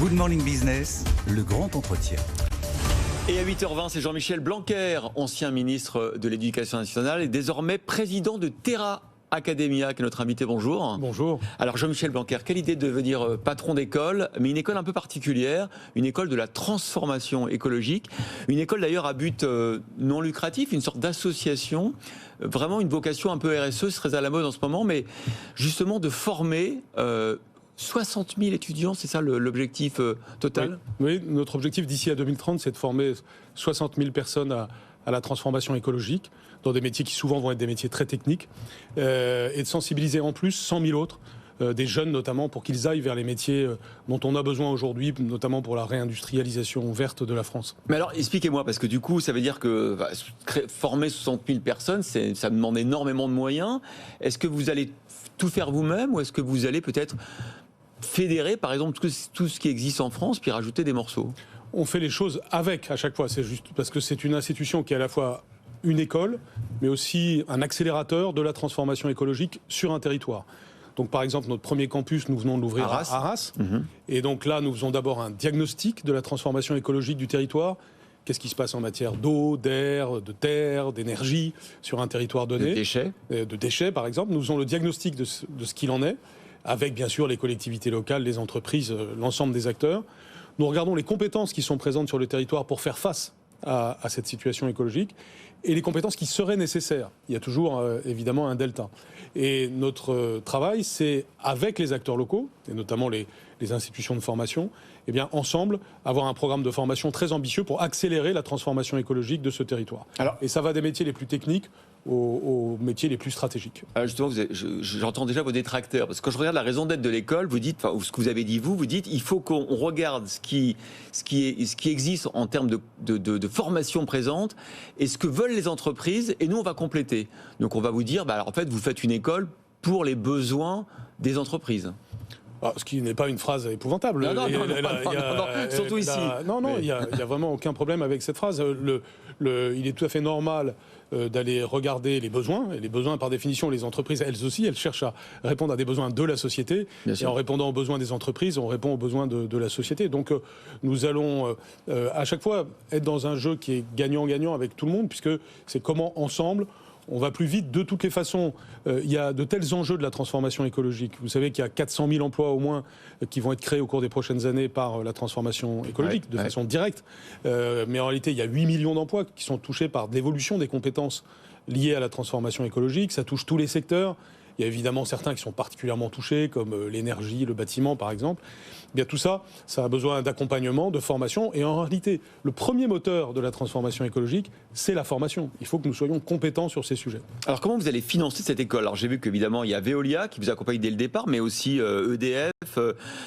Good Morning Business, le grand entretien. Et à 8h20, c'est Jean-Michel Blanquer, ancien ministre de l'Éducation nationale et désormais président de Terra Academia, qui est notre invité. Bonjour. Bonjour. Alors Jean-Michel Blanquer, quelle idée de devenir patron d'école, mais une école un peu particulière, une école de la transformation écologique, une école d'ailleurs à but non lucratif, une sorte d'association, vraiment une vocation un peu RSE, c'est très à la mode en ce moment, mais justement de former 60 000 étudiants, c'est ça l'objectif total ? Oui, notre objectif d'ici à 2030, c'est de former 60 000 personnes à la transformation écologique, dans des métiers qui souvent vont être des métiers très techniques, et de sensibiliser en plus 100 000 autres, des jeunes notamment, pour qu'ils aillent vers les métiers dont on a besoin aujourd'hui, notamment pour la réindustrialisation verte de la France. Mais alors, expliquez-moi, parce que du coup, ça veut dire que former 60 000 personnes, ça demande énormément de moyens. Est-ce que vous allez tout faire vous-même, ou est-ce que vous allez peut-être fédérer, par exemple, tout ce qui existe en France, puis rajouter des morceaux ? On fait les choses avec, à chaque fois. C'est juste parce que c'est une institution qui est à la fois une école, mais aussi un accélérateur de la transformation écologique sur un territoire. Donc, par exemple, notre premier campus, nous venons de l'ouvrir à Arras. Et donc là, nous faisons d'abord un diagnostic de la transformation écologique du territoire. Qu'est-ce qui se passe en matière d'eau, d'air, de terre, d'énergie sur un territoire donné ? De déchets, par exemple. Nous faisons le diagnostic de ce qu'il en est, avec bien sûr les collectivités locales, les entreprises, l'ensemble des acteurs. Nous regardons les compétences qui sont présentes sur le territoire pour faire face à cette situation écologique et les compétences qui seraient nécessaires. Il y a toujours évidemment un delta. Et notre travail, c'est avec les acteurs locaux, et notamment les institutions de formation, eh bien, ensemble, avoir un programme de formation très ambitieux pour accélérer la transformation écologique de ce territoire. Et ça va des métiers les plus techniques aux métiers les plus stratégiques. Alors justement, j'entends déjà vos détracteurs, parce que quand je regarde la raison d'être de l'école, vous dites, ou ce que vous avez dit vous dites, il faut qu'on regarde ce qui existe en termes de formation présente et ce que veulent les entreprises, et nous on va compléter. Donc on va vous dire, alors en fait vous faites une école pour les besoins des entreprises. Ce qui n'est pas une phrase épouvantable. Non, surtout ici. Il n'y a vraiment aucun problème avec cette phrase. Il est tout à fait normal d'aller regarder les besoins. Et les besoins, par définition, les entreprises, elles aussi, elles cherchent à répondre à des besoins de la société. Et en répondant aux besoins des entreprises, on répond aux besoins de la société. Donc nous allons à chaque fois être dans un jeu qui est gagnant-gagnant avec tout le monde, puisque c'est comment ensemble on va plus vite. De toutes les façons, il y a de tels enjeux de la transformation écologique. Vous savez qu'il y a 400 000 emplois au moins qui vont être créés au cours des prochaines années par la transformation écologique, de façon directe. Mais en réalité, il y a 8 millions d'emplois qui sont touchés par l'évolution des compétences liées à la transformation écologique. Ça touche tous les secteurs. Il y a évidemment certains qui sont particulièrement touchés, comme l'énergie, le bâtiment, par exemple. Bien, tout ça, ça a besoin d'accompagnement, de formation. Et en réalité, le premier moteur de la transformation écologique, c'est la formation. Il faut que nous soyons compétents sur ces sujets. Alors, comment vous allez financer cette école ? Alors, j'ai vu qu'évidemment, il y a Veolia qui vous accompagne dès le départ, mais aussi EDF,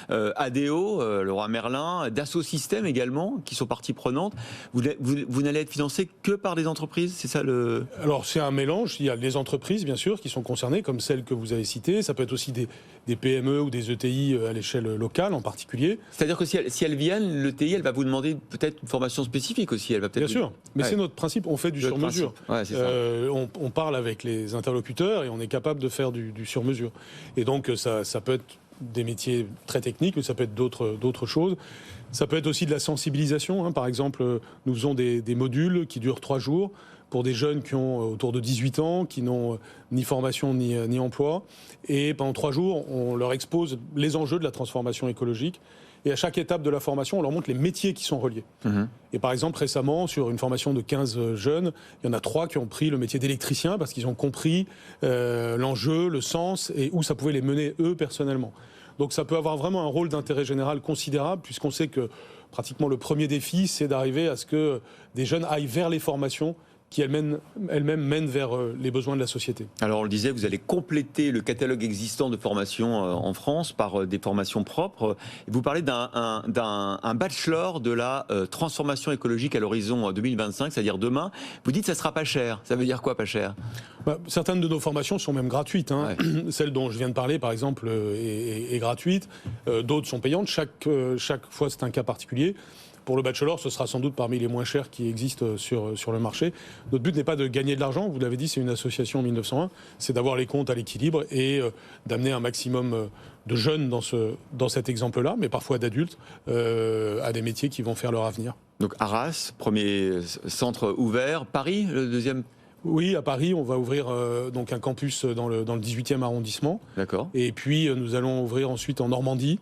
ADO, Leroy Merlin, Dassault Systèmes également, qui sont parties prenantes. Vous n'allez être financé que par des entreprises, c'est ça le... Alors, c'est un mélange. Il y a les entreprises, bien sûr, qui sont concernées, comme celles que vous avez citées. Ça peut être aussi des PME ou des ETI à l'échelle locale en particulier. C'est-à-dire que si elles viennent, l'ETI, elle va vous demander peut-être une formation spécifique aussi. Elle va peut-être bien sûr, mais c'est notre principe, on fait du sur-mesure. On parle avec les interlocuteurs et on est capable de faire du sur-mesure. Et donc ça peut être des métiers très techniques, mais ça peut être d'autres choses. Ça peut être aussi de la sensibilisation. Par exemple, nous faisons des modules qui durent 3 jours pour des jeunes qui ont autour de 18 ans, qui n'ont ni formation ni emploi. Et pendant 3 jours, on leur expose les enjeux de la transformation écologique. Et à chaque étape de la formation, on leur montre les métiers qui sont reliés. Et par exemple, récemment, sur une formation de 15 jeunes, il y en a 3 qui ont pris le métier d'électricien parce qu'ils ont compris l'enjeu, le sens et où ça pouvait les mener eux personnellement. Donc ça peut avoir vraiment un rôle d'intérêt général considérable, puisqu'on sait que pratiquement le premier défi, c'est d'arriver à ce que des jeunes aillent vers les formations qui elles-mêmes mènent vers les besoins de la société. Alors on le disait, vous allez compléter le catalogue existant de formations en France par des formations propres. Vous parlez d'un bachelor de la transformation écologique à l'horizon 2025, c'est-à-dire demain. Vous dites que ça ne sera pas cher. Ça veut dire quoi, pas cher ? Certaines de nos formations sont même gratuites. Celle dont je viens de parler, par exemple, est gratuite. D'autres sont payantes. Chaque fois, c'est un cas particulier. Pour le bachelor, ce sera sans doute parmi les moins chers qui existent sur le marché. Notre but n'est pas de gagner de l'argent, vous l'avez dit, c'est une association en 1901, c'est d'avoir les comptes à l'équilibre et d'amener un maximum de jeunes dans cet exemple-là, mais parfois d'adultes, à des métiers qui vont faire leur avenir. Donc Arras, premier centre ouvert. Paris, le deuxième? Oui, à Paris, on va ouvrir donc un campus dans le 18e arrondissement. D'accord. Et puis, nous allons ouvrir ensuite en Normandie.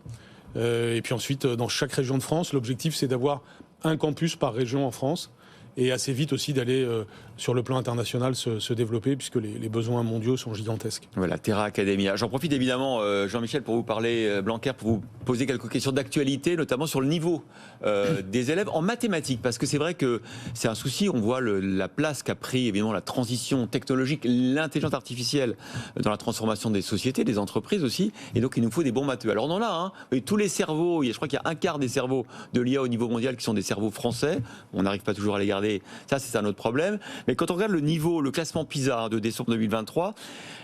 Et puis ensuite, dans chaque région de France, l'objectif, c'est d'avoir un campus par région en France. Et assez vite aussi d'aller sur le plan international se développer, puisque les besoins mondiaux sont gigantesques. Voilà, Terra Academia. J'en profite évidemment, Jean-Michel, pour vous parler, Blanquer, pour vous poser quelques questions d'actualité, notamment sur le niveau des élèves en mathématiques, parce que c'est vrai que c'est un souci. On voit la place qu'a pris évidemment la transition technologique, l'intelligence artificielle dans la transformation des sociétés, des entreprises aussi, et donc il nous faut des bons matheux. Alors on en a, hein, et tous les cerveaux, je crois qu'il y a un quart des cerveaux de l'IA au niveau mondial qui sont des cerveaux français. On n'arrive pas toujours à les garder. Ça, c'est un autre problème. Mais quand on regarde le niveau, le classement PISA de décembre 2023,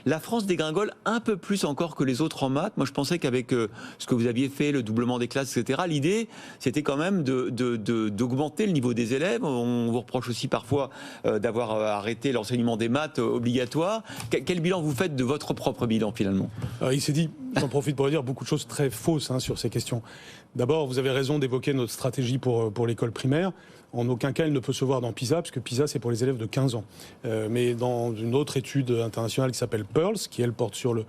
la France dégringole un peu plus encore que les autres en maths. Moi, je pensais qu'avec ce que vous aviez fait, le doublement des classes, etc., l'idée, c'était quand même d'augmenter le niveau des élèves. On vous reproche aussi parfois d'avoir arrêté l'enseignement des maths obligatoire. Quel bilan vous faites de votre propre bilan, finalement? Il s'est dit, j'en profite pour dire beaucoup de choses très fausses sur ces questions. D'abord, vous avez raison d'évoquer notre stratégie pour l'école primaire. En aucun cas, elle ne peut se voir dans PISA, puisque PISA, c'est pour les élèves de 15 ans. Mais dans une autre étude internationale qui s'appelle PEARLS, qui, elle, porte sur le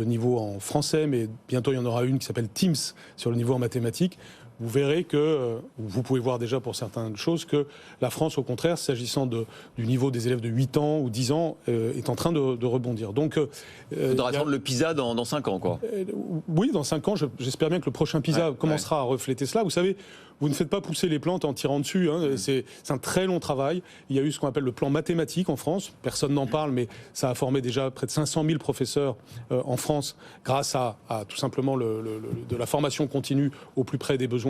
niveau en français, mais bientôt, il y en aura une qui s'appelle TIMSS, sur le niveau en mathématiques, vous verrez que, vous pouvez voir déjà pour certaines choses, que la France, au contraire, s'agissant du niveau des élèves de 8 ans ou 10 ans, est en train de rebondir. Donc, il faudra attendre le PISA dans 5 ans, quoi. Oui, dans 5 ans, j'espère bien que le prochain PISA commencera à refléter cela. Vous savez, vous ne faites pas pousser les plantes en tirant dessus. C'est un très long travail. Il y a eu ce qu'on appelle le plan mathématique en France. Personne n'en parle, mais ça a formé déjà près de 500 000 professeurs en France grâce à tout simplement de la formation continue au plus près des besoins.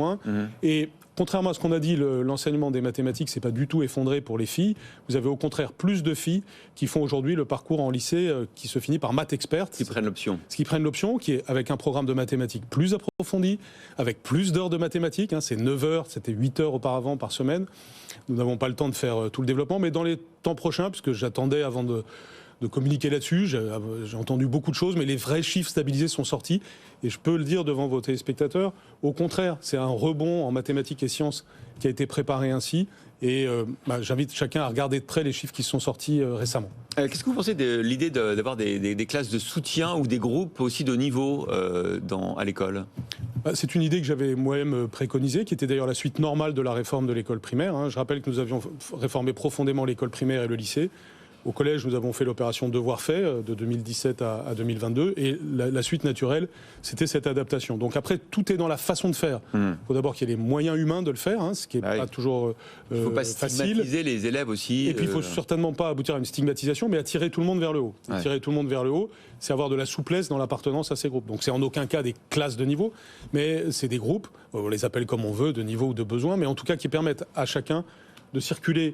Et contrairement à ce qu'on a dit, l'enseignement des mathématiques, c'est pas du tout effondré pour les filles. Vous avez au contraire plus de filles qui font aujourd'hui le parcours en lycée qui se finit par maths experte. Qui prennent l'option. Qui prennent l'option, qui est avec un programme de mathématiques plus approfondi, avec plus d'heures de mathématiques. C'est 9 heures, c'était 8 heures auparavant par semaine. Nous n'avons pas le temps de faire tout le développement, mais dans les temps prochains, puisque j'attendais avant de communiquer là-dessus. J'ai entendu beaucoup de choses, mais les vrais chiffres stabilisés sont sortis. Et je peux le dire devant vos téléspectateurs, au contraire, c'est un rebond en mathématiques et sciences qui a été préparé ainsi. Et j'invite chacun à regarder de près les chiffres qui sont sortis récemment. Qu'est-ce que vous pensez de l'idée d'avoir des classes de soutien ou des groupes aussi de niveau à l'école? C'est une idée que j'avais moi-même préconisée, qui était d'ailleurs la suite normale de la réforme de l'école primaire. Je rappelle que nous avions réformé profondément l'école primaire et le lycée. Au collège, nous avons fait l'opération Devoir fait de 2017 à 2022 et la suite naturelle, c'était cette adaptation. Donc après, tout est dans la façon de faire. Il faut d'abord qu'il y ait les moyens humains de le faire, ce qui n'est pas toujours facile. Il ne faut pas stigmatiser les élèves aussi. Et puis il ne faut certainement pas aboutir à une stigmatisation, mais à tirer tout le monde vers le haut. Tirer tout le monde vers le haut, c'est avoir de la souplesse dans l'appartenance à ces groupes. Donc c'est en aucun cas des classes de niveau, mais c'est des groupes, on les appelle comme on veut, de niveau ou de besoin, mais en tout cas qui permettent à chacun de circuler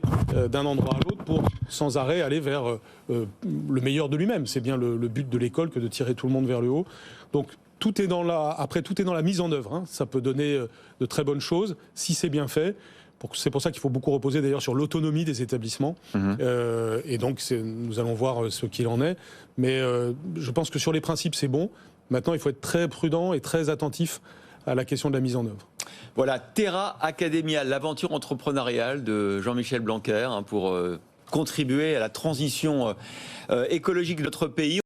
d'un endroit à l'autre pour sans arrêt aller vers le meilleur de lui-même. C'est bien le but de l'école que de tirer tout le monde vers le haut. Donc tout est dans la mise en œuvre. Ça peut donner de très bonnes choses si c'est bien fait. C'est pour ça qu'il faut beaucoup reposer d'ailleurs sur l'autonomie des établissements. Et donc nous allons voir ce qu'il en est. Mais je pense que sur les principes c'est bon. Maintenant il faut être très prudent et très attentif à la question de la mise en œuvre. Voilà, Terra Academia, l'aventure entrepreneuriale de Jean-Michel Blanquer pour contribuer à la transition écologique de notre pays.